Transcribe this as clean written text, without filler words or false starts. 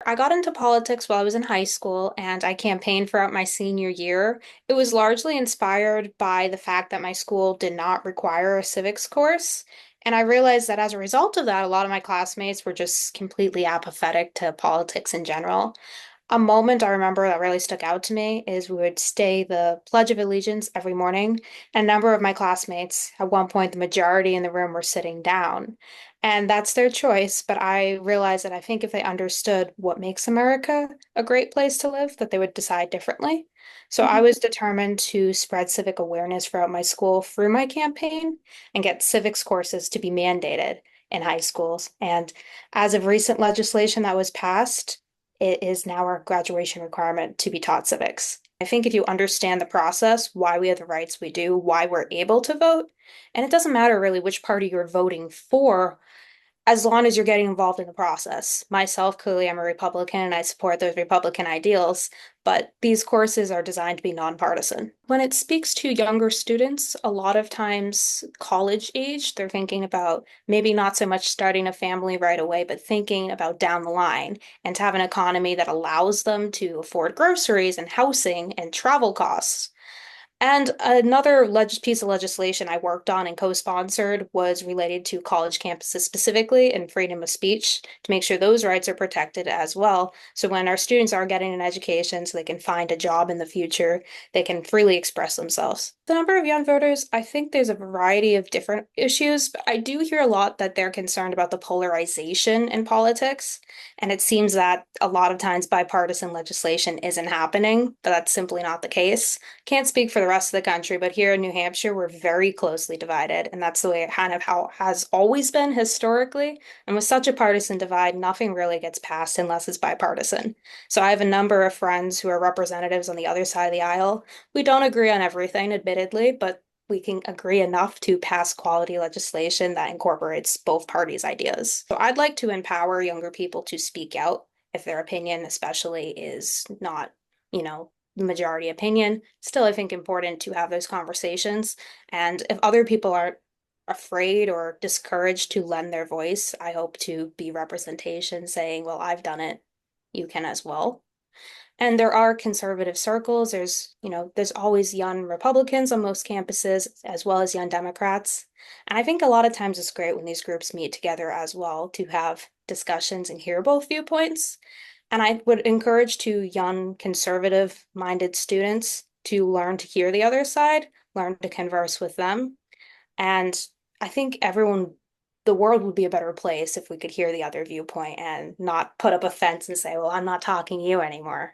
I got into politics while I was in high school and I campaigned throughout my senior year. It was largely inspired by the fact that my school did not require a civics course. And I realized that as a result of that, a lot of my classmates were just completely apathetic to politics in general. A moment I remember that really stuck out to me is we would say the Pledge of Allegiance every morning. And a number of my classmates, at one point, the majority in the room were sitting down. And that's their choice. But I realized that I think if they understood what makes America a great place to live, that they would decide differently. So I was determined to spread civic awareness throughout my school through my campaign and get civics courses to be mandated in high schools. And as of recent legislation that was passed, it is now our graduation requirement to be taught civics. I think if you understand the process, why we have the rights we do, why we're able to vote, and it doesn't matter really which party you're voting for, as long as you're getting involved in the process. Myself, clearly, I'm a Republican and I support those Republican ideals, but these courses are designed to be nonpartisan. When it speaks to younger students, a lot of times college age, they're thinking about maybe not so much starting a family right away, but thinking about down the line and to have an economy that allows them to afford groceries and housing and travel costs. And another piece of legislation I worked on and co-sponsored was related to college campuses specifically and freedom of speech to make sure those rights are protected as well. So when our students are getting an education so they can find a job in the future, they can freely express themselves. The number of young voters, I think there's a variety of different issues, but I do hear a lot that they're concerned about the polarization in politics. And it seems that a lot of times bipartisan legislation isn't happening, but that's simply not the case. Can't speak for the rest of the country, but here in New Hampshire, we're very closely divided, and that's the way it kind of how it has always been historically. And with such a partisan divide, nothing really gets passed unless it's bipartisan. So I have a number of friends who are representatives on the other side of the aisle. We don't agree on everything, admittedly, but we can agree enough to pass quality legislation that incorporates both parties' ideas. So I'd like to empower younger people to speak out if their opinion, especially, is not, the majority opinion. Still, I think important to have those conversations. And if other people are afraid or discouraged to lend their voice, I hope to be representation saying, well, I've done it, you can as well. And there are conservative circles. There's always young Republicans on most campuses, as well as young Democrats. And I think a lot of times it's great when these groups meet together as well to have discussions and hear both viewpoints. And I would encourage to young conservative-minded students to learn to hear the other side, learn to converse with them. And I think the world would be a better place if we could hear the other viewpoint and not put up a fence and say, well, I'm not talking to you anymore.